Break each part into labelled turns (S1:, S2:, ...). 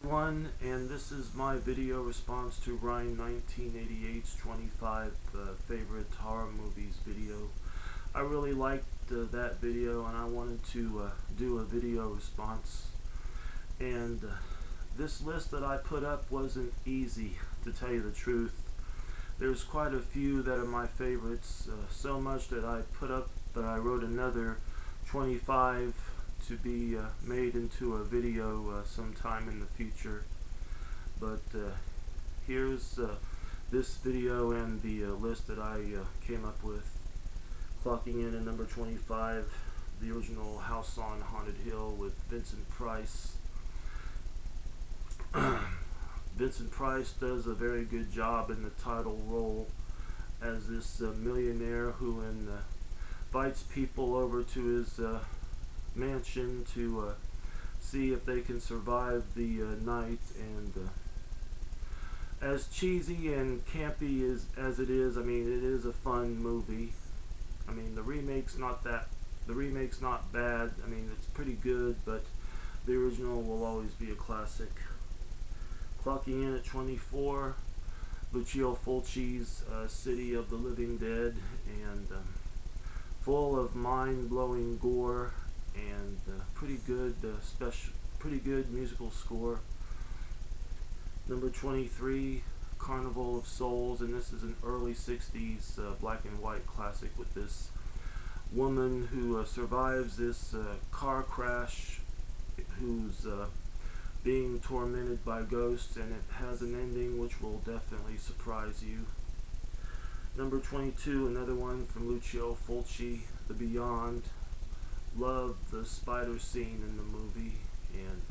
S1: One, and this is my video response to Rhine1988's 25 favorite horror movies video. I really liked that video, and I wanted to do a video response. And this list that I put up wasn't easy, to tell you the truth. There's quite a few that are my favorites, so much that I wrote another 25 to be made into a video sometime in the future. But here's this video and the list that I came up with. Clocking in at number 25, the original House on Haunted Hill with Vincent Price. Vincent Price does a very good job in the title role as this millionaire who invites people over to his mansion to see if they can survive the night. And as cheesy and campy as it is, I mean, it is a fun movie. I mean, the remake's not bad. I mean, it's pretty good, but the original will always be a classic. Clocking in at 24, Lucio Fulci's City of the Living Dead, and full of mind-blowing gore and pretty good musical score. Number 23, Carnival of Souls, and this is an early 60s black and white classic with this woman who survives this car crash, who's being tormented by ghosts, and it has an ending which will definitely surprise you. Number 22, another one from Lucio Fulci, The Beyond. Love the spider scene in the movie, and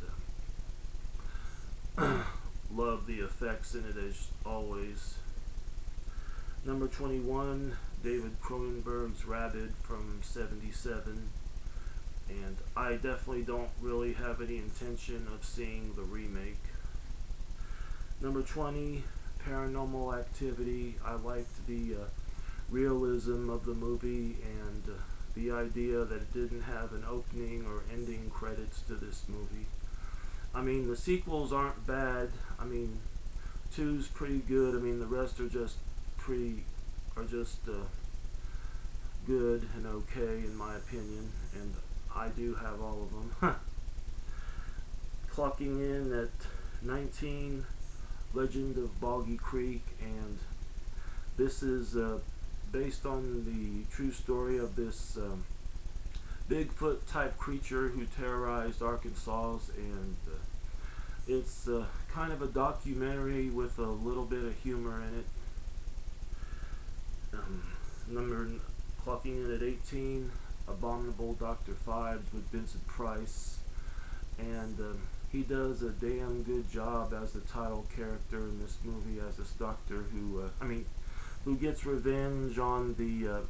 S1: love the effects in it as always. Number 21, David Cronenberg's Rabid from '77. And I definitely don't really have any intention of seeing the remake. Number 20, Paranormal Activity. I liked the realism of the movie and the idea that it didn't have an opening or ending credits to this movie. I mean, the sequels aren't bad. I mean, 2's pretty good. I mean, the rest are just good and okay in my opinion, and I do have all of them. Clocking in at 19, Legend of Boggy Creek, and this is based on the true story of this Bigfoot type creature who terrorized Arkansas, and it's kind of a documentary with a little bit of humor in it. Clocking in at 18, Abominable Dr. Phibes with Vincent Price, and he does a damn good job as the title character in this movie, as this doctor who gets revenge on the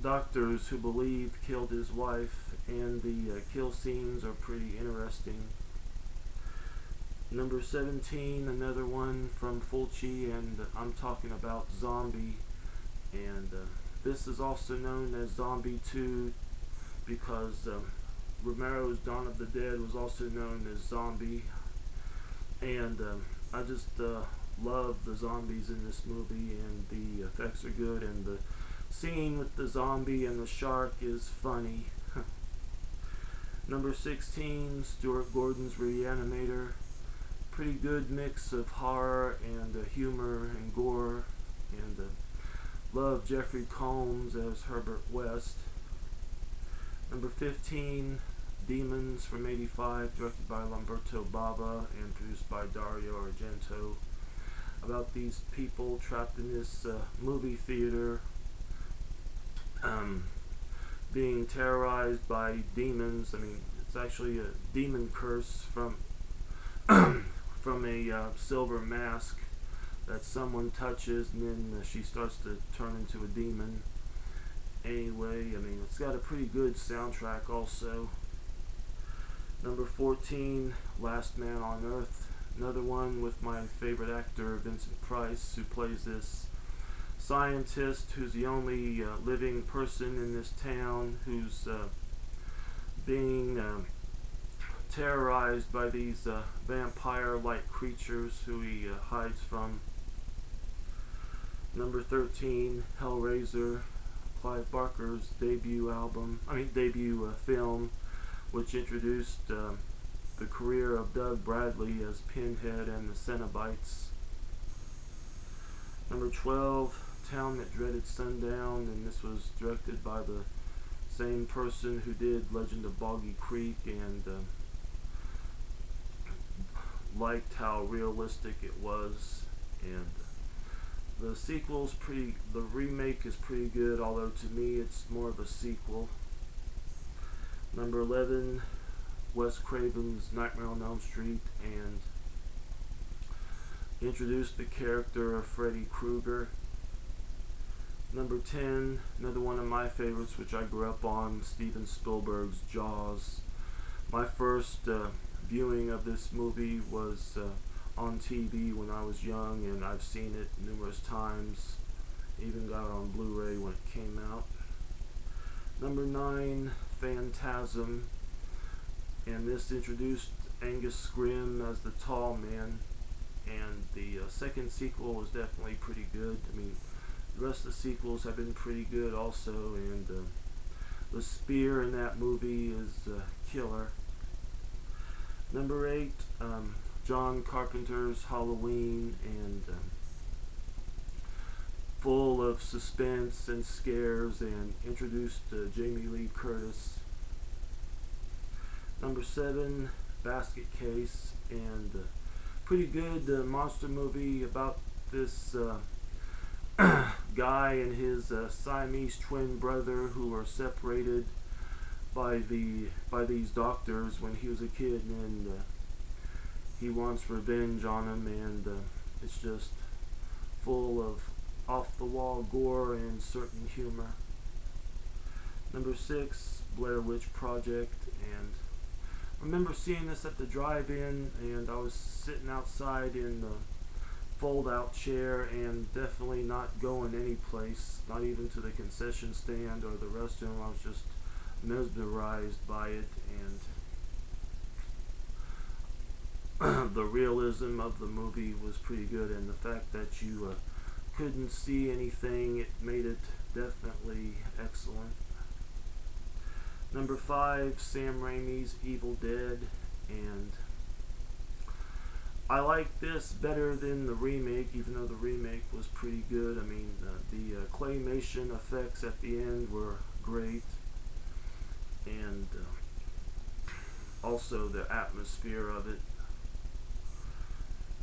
S1: doctors who believe killed his wife, and the kill scenes are pretty interesting. Number 17, another one from Fulci, and I'm talking about Zombie, and this is also known as Zombie 2 because Romero's Dawn of the Dead was also known as Zombie, and I just love the zombies in this movie, and the effects are good, and the scene with the zombie and the shark is funny. Number 16, Stuart Gordon's Reanimator. Pretty good mix of horror and humor and gore, and love Jeffrey Combs as Herbert West. Number 15, Demons from '85, directed by Lamberto Bava and produced by Dario Argento. About these people trapped in this movie theater, being terrorized by demons. I mean, it's actually a demon curse from from a silver mask that someone touches, and then she starts to turn into a demon. Anyway, I mean, it's got a pretty good soundtrack also. Number 14, Last Man on Earth. Another one with my favorite actor, Vincent Price, who plays this scientist who's the only living person in this town who's being terrorized by these vampire-like creatures who he hides from. Number 13, Hellraiser, Clive Barker's debut film, which introduced the career of Doug Bradley as Pinhead and the Cenobites. Number 12, Town That Dreaded Sundown, and this was directed by the same person who did Legend of Boggy Creek, and liked how realistic it was. And the remake is pretty good, although to me it's more of a sequel. Number 11, Wes Craven's Nightmare on Elm Street, and introduced the character of Freddy Krueger. Number 10, another one of my favorites, which I grew up on, Steven Spielberg's Jaws. My first viewing of this movie was on TV when I was young, and I've seen it numerous times. Even got it on Blu-ray when it came out. Number 9, Phantasm, and this introduced Angus Scrimm as the Tall Man, and the second sequel was definitely pretty good. I mean, the rest of the sequels have been pretty good also, and the spear in that movie is killer. Number 8, John Carpenter's Halloween, and full of suspense and scares, and introduced Jamie Lee Curtis. Number 7, Basket Case, and pretty good monster movie about this guy and his Siamese twin brother who were separated by these doctors when he was a kid, and he wants revenge on him, and it's just full of off-the-wall gore and certain humor. Number 6, Blair Witch Project, and I remember seeing this at the drive-in, and I was sitting outside in the fold-out chair and definitely not going any place, not even to the concession stand or the restroom. I was just mesmerized by it, and the realism of the movie was pretty good, and the fact that you couldn't see anything, it made it definitely excellent. Number 5, Sam Raimi's Evil Dead, and I like this better than the remake, even though the remake was pretty good. I mean, the claymation effects at the end were great, and also the atmosphere of it.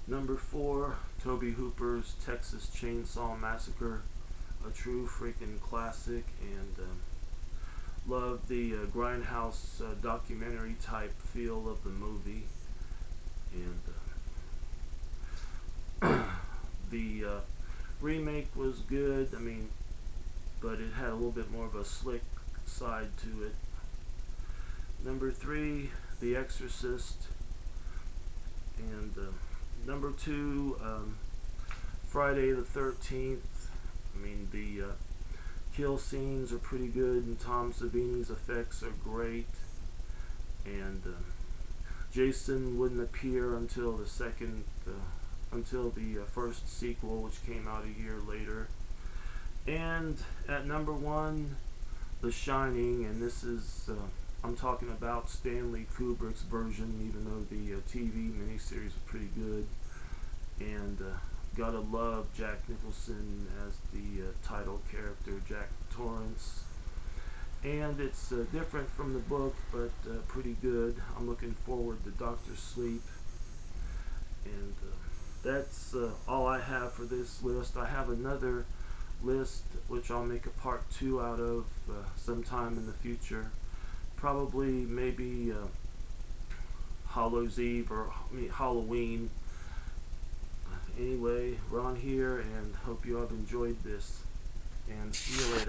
S1: Number 4, Tobe Hooper's Texas Chainsaw Massacre, a true freaking classic, and love the grindhouse documentary type feel of the movie, and the remake was good, I mean, but it had a little bit more of a slick side to it. Number 3, The Exorcist, and number 2, Friday the 13th. I mean, the kill scenes are pretty good, and Tom Savini's effects are great, and Jason wouldn't appear until the first sequel, which came out a year later. And at number 1, The Shining, and this is I'm talking about Stanley Kubrick's version, even though the TV miniseries is pretty good. And gotta love Jack Nicholson as the title character, Jack Torrance. And it's different from the book, but pretty good. I'm looking forward to Dr. Sleep. And that's all I have for this list. I have another list which I'll make a part 2 out of sometime in the future. Probably maybe Halloween. Anyway, Ron here, and hope you have enjoyed this, and see you later.